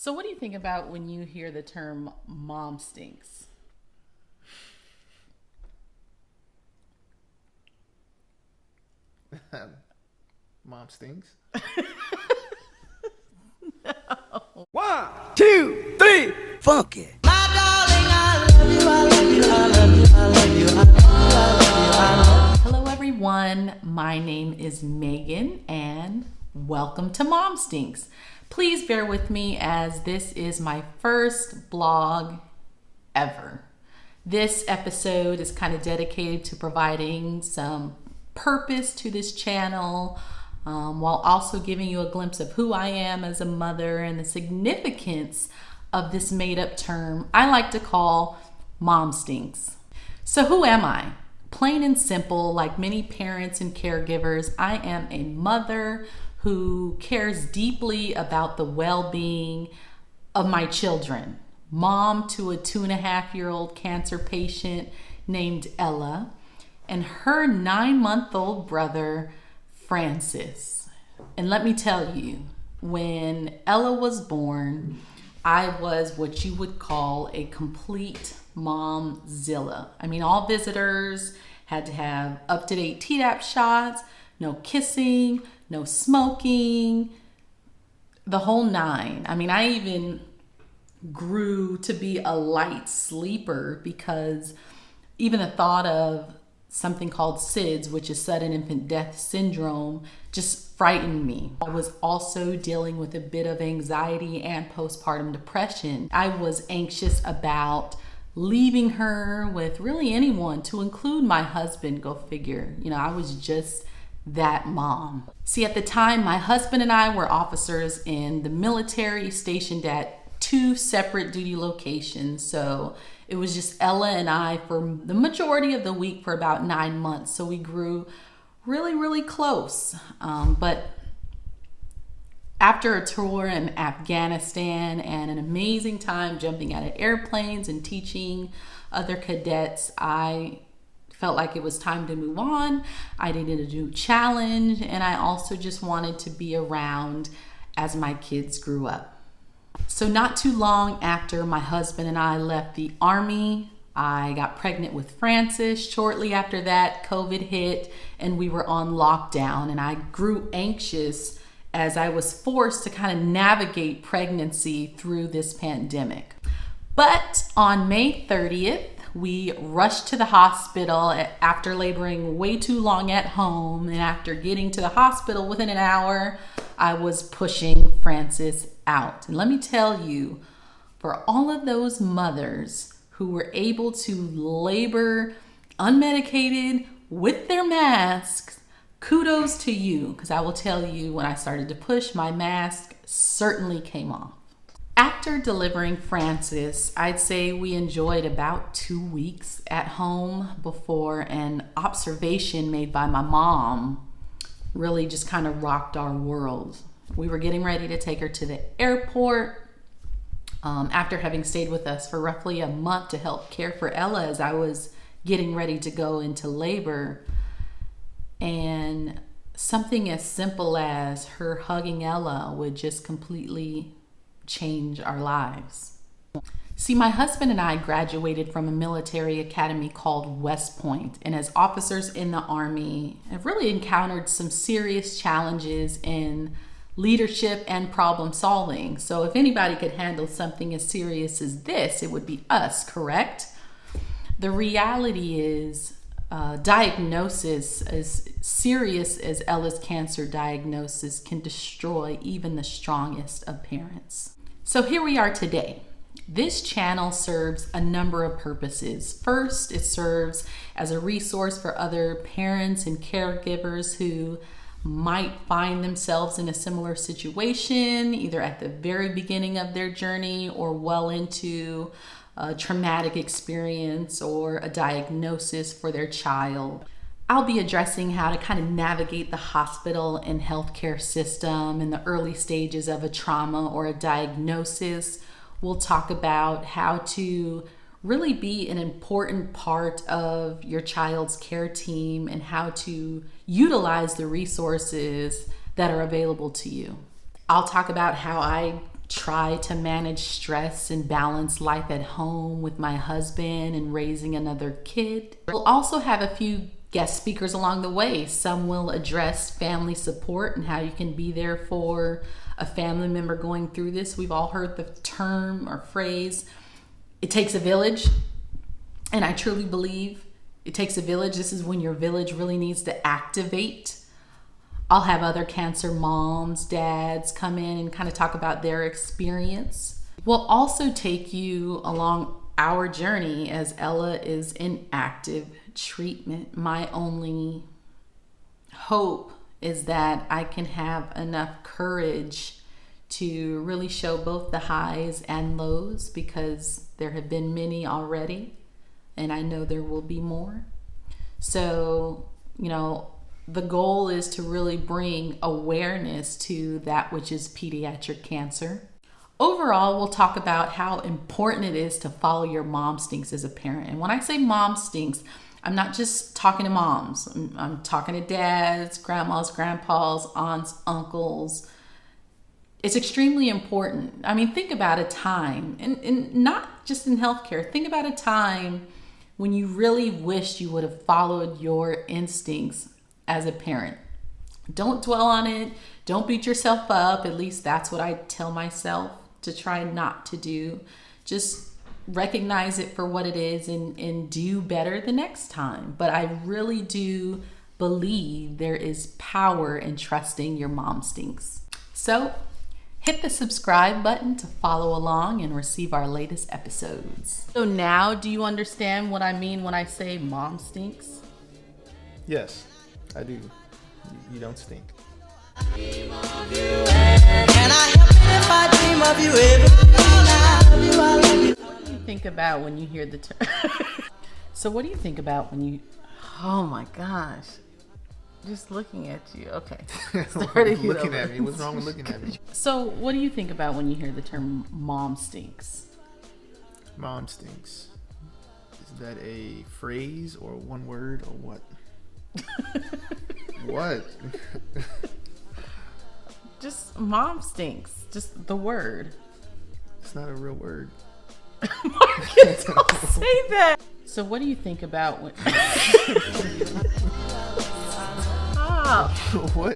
So, what do you think about when you hear the term mom stinks? Mom stinks. One, two, three, funky. Hello, everyone. My name is Megan, and welcome to Momstincts. Please bear with me as this is my first blog ever. This episode is kind of dedicated to providing some purpose to this channel, while also giving you a glimpse of who I am as a mother and the significance of this made-up term I like to call mom stinks. So who am I? Plain and simple, like many parents and caregivers, I am a mother who cares deeply about the well-being of my children. Mom to a 2.5-year-old cancer patient named Ella, and her 9-month-old brother, Francis. And let me tell you, when Ella was born, I was what you would call a complete momzilla. I mean, all visitors had to have up-to-date Tdap shots, no kissing, no smoking, the whole nine. I mean, I even grew to be a light sleeper because even the thought of something called SIDS, which is sudden infant death syndrome, just frightened me. I was also dealing with a bit of anxiety and postpartum depression. I was anxious about leaving her with really anyone, to include my husband, go figure. You know, I was just that mom. See, at the time, my husband and I were officers in the military stationed at 2 separate duty locations. So it was just Ella and I for the majority of the week for about 9 months. So we grew really, really close. But after a tour in Afghanistan and an amazing time jumping out of airplanes and teaching other cadets, I felt like it was time to move on. I needed a new challenge, and I also just wanted to be around as my kids grew up. So not too long after my husband and I left the Army, I got pregnant with Francis. Shortly after that, COVID hit and we were on lockdown, and I grew anxious as I was forced to kind of navigate pregnancy through this pandemic. But on May 30th, we rushed to the hospital after laboring way too long at home, and after getting to the hospital within an hour, I was pushing Francis out. And let me tell you, for all of those mothers who were able to labor unmedicated with their masks, kudos to you, because I will tell you, when I started to push, my mask certainly came off. After delivering Francis, I'd say we enjoyed about 2 weeks at home before an observation made by my mom really just kind of rocked our world. We were getting ready to take her to the airport after having stayed with us for roughly a month to help care for Ella as I was getting ready to go into labor. And something as simple as her hugging Ella would just completely change our lives. See, my husband and I graduated from a military academy called West Point, and as officers in the Army, have really encountered some serious challenges in leadership and problem solving. So if anybody could handle something as serious as this, it would be us, correct? The reality is, diagnosis as serious as Ella's cancer diagnosis can destroy even the strongest of parents. So here we are today. This channel serves a number of purposes. First, it serves as a resource for other parents and caregivers who might find themselves in a similar situation, either at the very beginning of their journey or well into a traumatic experience or a diagnosis for their child. I'll be addressing how to kind of navigate the hospital and healthcare system in the early stages of a trauma or a diagnosis. We'll talk about how to really be an important part of your child's care team and how to utilize the resources that are available to you. I'll talk about how I try to manage stress and balance life at home with my husband and raising another kid. We'll also have a few guest speakers along the way. Some will address family support and how you can be there for a family member going through this. We've all heard the term or phrase, it takes a village. And I truly believe it takes a village. This is when your village really needs to activate. I'll have other cancer moms, dads come in and kind of talk about their experience. We'll also take you along our journey as Ella is in active treatment. My only hope is that I can have enough courage to really show both the highs and lows, because there have been many already and I know there will be more. So, the goal is to really bring awareness to that which is pediatric cancer. Overall, we'll talk about how important it is to follow your Momstincts as a parent. And when I say Momstincts, I'm not just talking to moms. I'm talking to dads, grandmas, grandpas, aunts, uncles. It's extremely important. I mean, think about a time, and not just in healthcare, think about a time when you really wished you would have followed your instincts as a parent. Don't dwell on it. Don't beat yourself up. At least that's what I tell myself to try not to do. Just recognize it for what it is and do better the next time. But I really do believe there is power in trusting your Momstincts. So hit the subscribe button to follow along and receive our latest episodes. So now, do you understand what I mean when I say Momstincts? Yes, I do. You don't stink. Can I help it if I dream of you every night? What do you think about when you hear the term? So what do you think about when you... Oh my gosh. Just looking at you. Okay. Looking at me. What's wrong with looking at me? So what do you think about when you hear the term mom stinks? Mom stinks. Is that a phrase or one word or what? What? Just mom stinks. Just the word. It's not a real word. Marcus, don't say that. So what do you think about when... Stop. What?